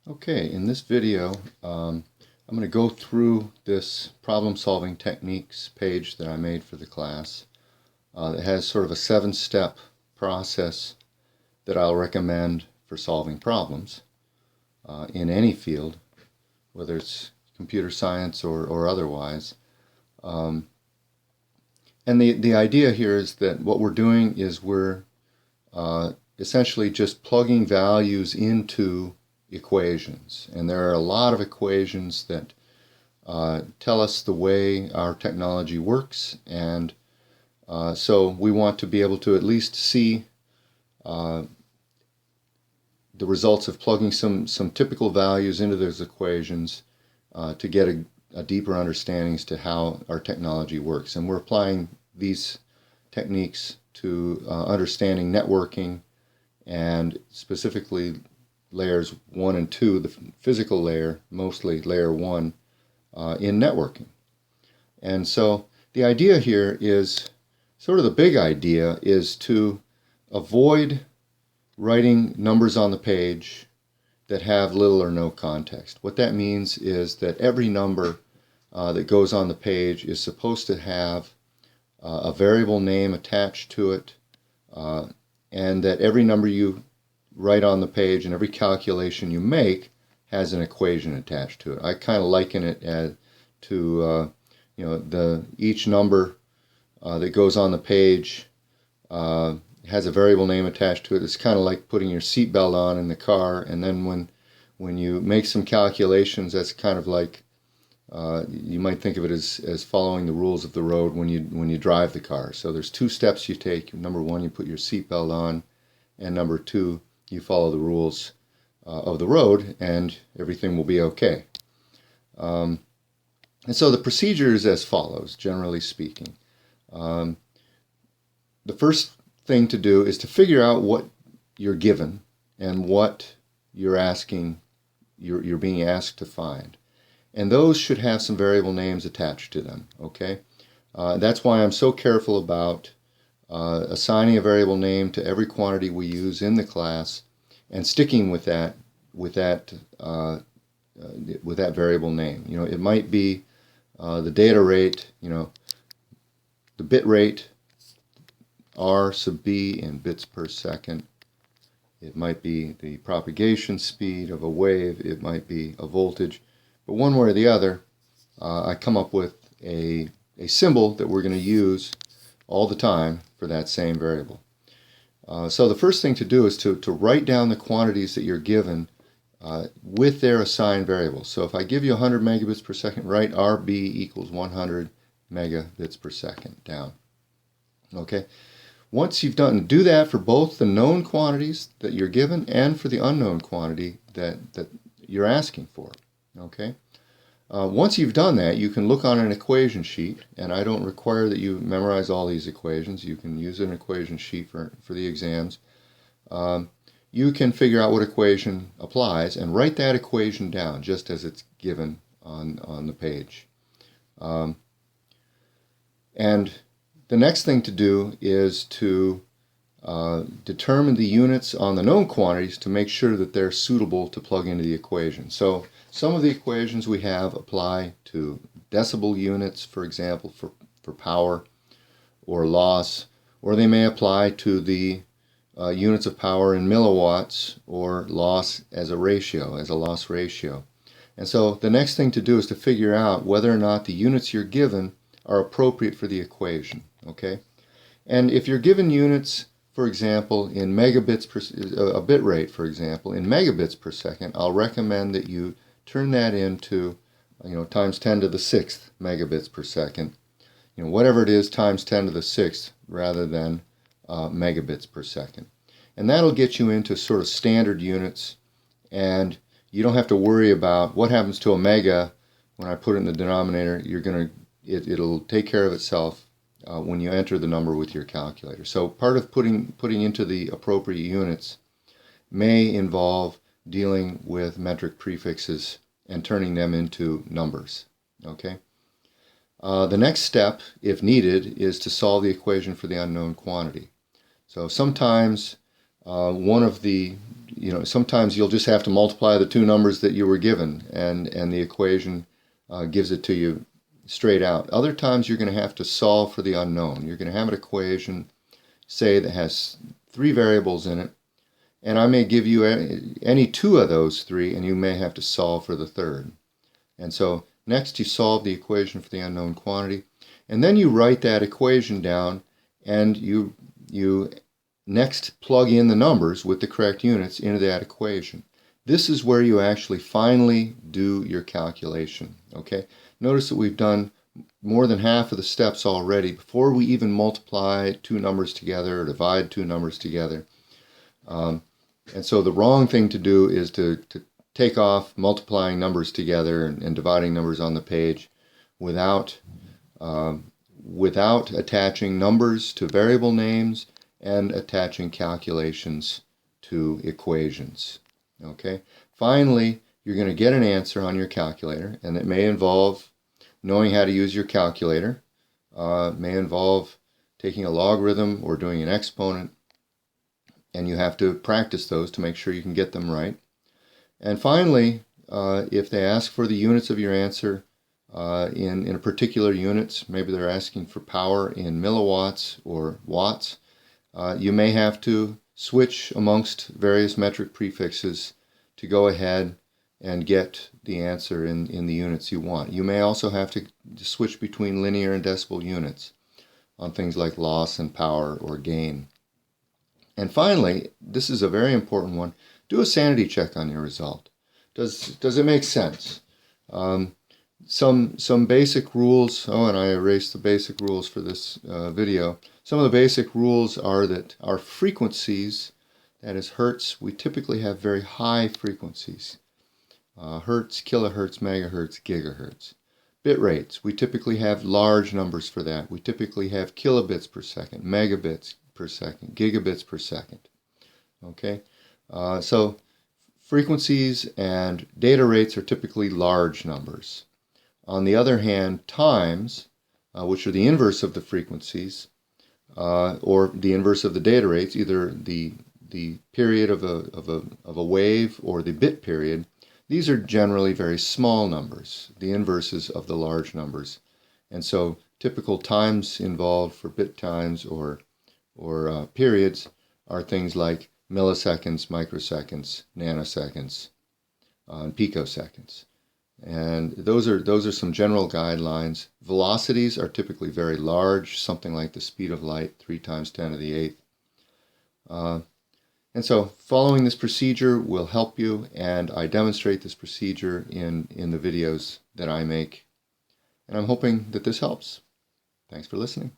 Okay, in this video, I'm going to go through this problem-solving techniques page that I made for the class. It has sort of a 7-step process that I'll recommend for solving problems in any field, whether it's computer science or otherwise. And the idea here is that what we're doing is we're essentially just plugging values into equations, and there are a lot of equations that tell us the way our technology works, and so we want to be able to at least see the results of plugging some typical values into those equations to get a deeper understanding as to how our technology works. And we're applying these techniques to understanding networking, and specifically layers 1 and 2, the physical layer, mostly layer 1, in networking. And so the idea here is, sort of the big idea is to avoid writing numbers on the page that have little or no context. What that means is that every number that goes on the page is supposed to have a variable name attached to it, and that every number you write on the page and every calculation you make has an equation attached to it. I kind of liken it to each number that goes on the page has a variable name attached to it. It's kind of like putting your seatbelt on in the car, and then when you make some calculations, that's kind of like you might think of it as following the rules of the road when you drive the car. So there's 2 steps you take. Number 1, you put your seatbelt on, and number 2, you follow the rules of the road, and everything will be okay. And so the procedure is as follows, generally speaking. The first thing to do is to figure out what you're given and what you're being asked to find. And those should have some variable names attached to them, okay? That's why I'm so careful about assigning a variable name to every quantity we use in the class and sticking with that variable name. It might be the data rate, the bit rate, R sub b in bits per second. It might be the propagation speed of a wave. It might be a voltage. But one way or the other, I come up with a symbol that we're going to use all the time for that same variable. So the first thing to do is to write down the quantities that you're given with their assigned variables. So if I give you 100 megabits per second, write RB equals 100 megabits per second down. Okay. Once you've do that for both the known quantities that you're given and for the unknown quantity that you're asking for. Okay. Once you've done that, you can look on an equation sheet, and I don't require that you memorize all these equations. You can use an equation sheet for the exams. You can figure out what equation applies and write that equation down just as it's given on the page. And the next thing to do is to determine the units on the known quantities to make sure that they're suitable to plug into the equation. So some of the equations we have apply to decibel units, for example, for power or loss, or they may apply to the units of power in milliwatts or loss as a loss ratio. And so the next thing to do is to figure out whether or not the units you're given are appropriate for the equation. Okay? And if you're given units, for example, in megabits per a bit rate, for example, in megabits per second, I'll recommend that you turn that into, times 10 to the 6th megabits per second. Whatever it is, times 10 to the 6th rather than megabits per second. And that'll get you into sort of standard units, and you don't have to worry about what happens to a mega when I put it in the denominator. It'll take care of itself when you enter the number with your calculator. So part of putting into the appropriate units may involve dealing with metric prefixes and turning them into numbers. Okay. The next step, if needed, is to solve the equation for the unknown quantity. So sometimes one of the sometimes you'll just have to multiply the two numbers that you were given, and the equation gives it to you straight out. Other times you're going to have to solve for the unknown. You're going to have an equation, say, that has 3 variables in it, and I may give you any 2 of those 3, and you may have to solve for the third. And so next you solve the equation for the unknown quantity, and then you write that equation down, and you next plug in the numbers with the correct units into that equation. This is where you actually finally do your calculation. Okay? Notice that we've done more than half of the steps already before we even multiply 2 numbers together or divide 2 numbers together. And so the wrong thing to do is to take off multiplying numbers together and dividing numbers on the page without attaching numbers to variable names and attaching calculations to equations. Okay? Finally, you're going to get an answer on your calculator, and it may involve knowing how to use your calculator. It may involve taking a logarithm or doing an exponent, and you have to practice those to make sure you can get them right. And finally, if they ask for the units of your answer in a particular units, maybe they're asking for power in milliwatts or watts, you may have to switch amongst various metric prefixes to go ahead and get the answer in the units you want. You may also have to switch between linear and decimal units on things like loss and power or gain. And finally, this is a very important one, do a sanity check on your result. Does it make sense? Some basic rules, and I erased the basic rules for this video. Some of the basic rules are that our frequencies, that is hertz, we typically have very high frequencies. Hertz, kilohertz, megahertz, gigahertz. Bit rates, we typically have large numbers for that. We typically have kilobits per second, megabits per second, gigabits per second. Okay, so frequencies and data rates are typically large numbers. On the other hand, times, which are the inverse of the frequencies, or the inverse of the data rates, either the period of a wave or the bit period, these are generally very small numbers, the inverses of the large numbers. And so typical times involved for bit times or periods are things like milliseconds, microseconds, nanoseconds, and picoseconds. And those are some general guidelines. Velocities are typically very large, something like the speed of light, 3 times 10 to the 8th. And so following this procedure will help you, and I demonstrate this procedure in the videos that I make. And I'm hoping that this helps. Thanks for listening.